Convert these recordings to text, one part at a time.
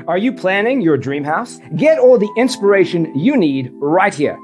Are you planning your dream house? Get all the inspiration you need right here.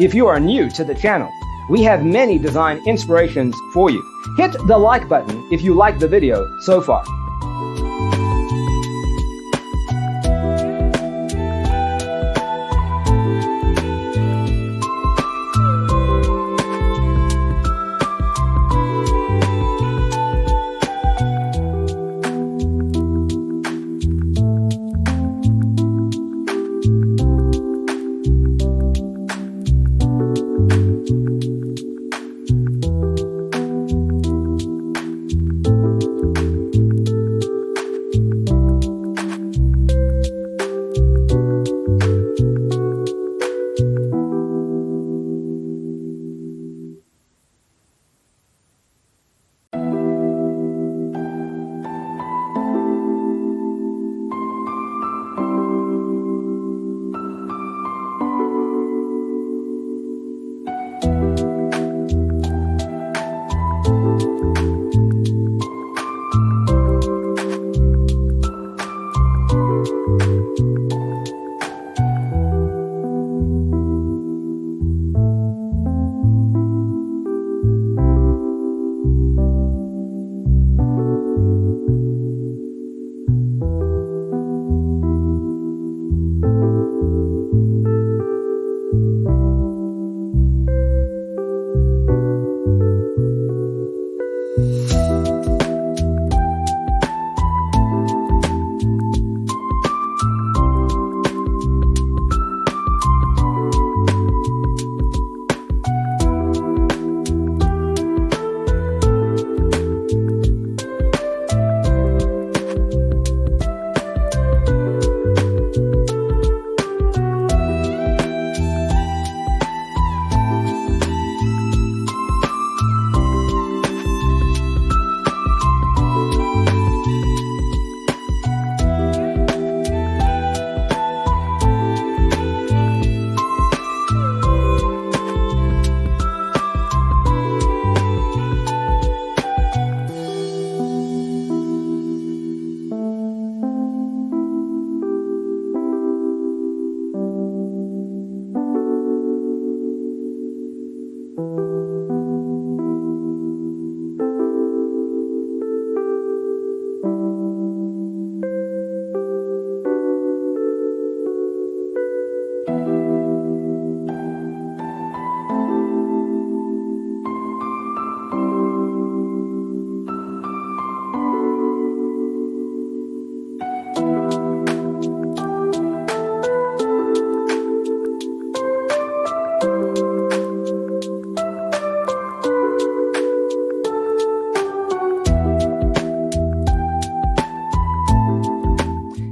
If you are new to the channel, we have many design inspirations for you. Hit the like button if you like the video so far.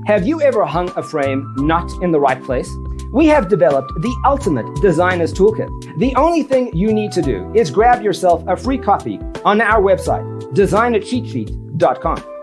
Have you ever hung a frame not in the right place? We have developed the ultimate designer's toolkit. The only thing you need to do is grab yourself a free copy on our website, designercheatsheet.com.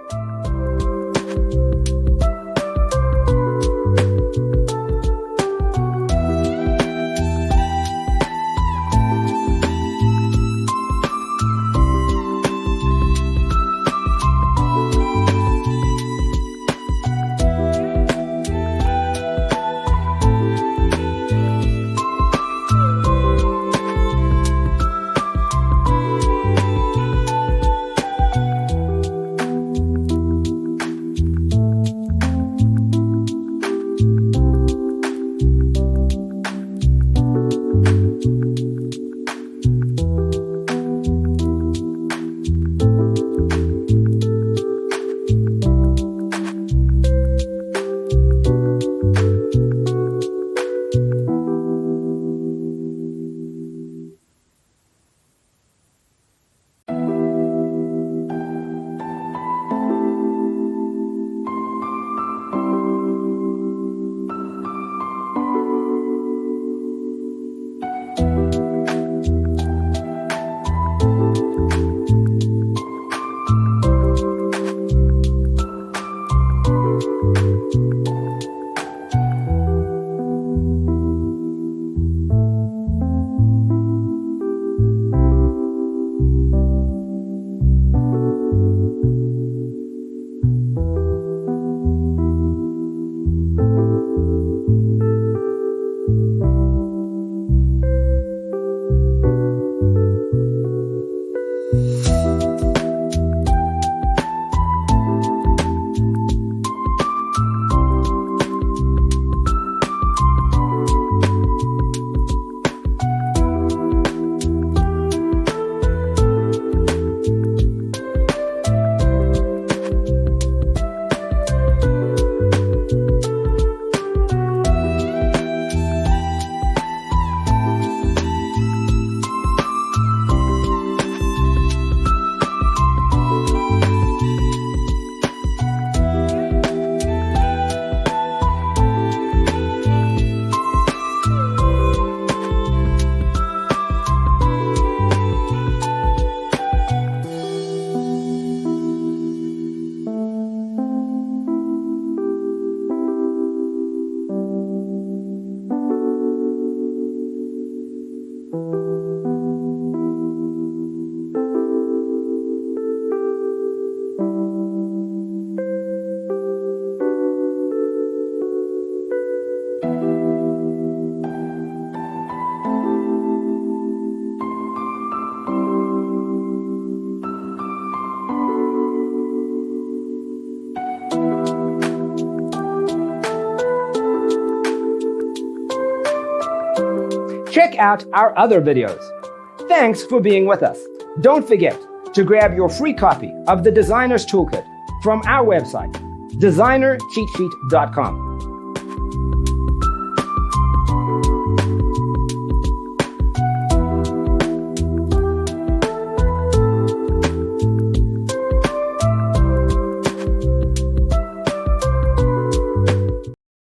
Check out our other videos. Thanks for being with us. Don't forget to grab your free copy of the Designer's Toolkit from our website, designercheatsheet.com.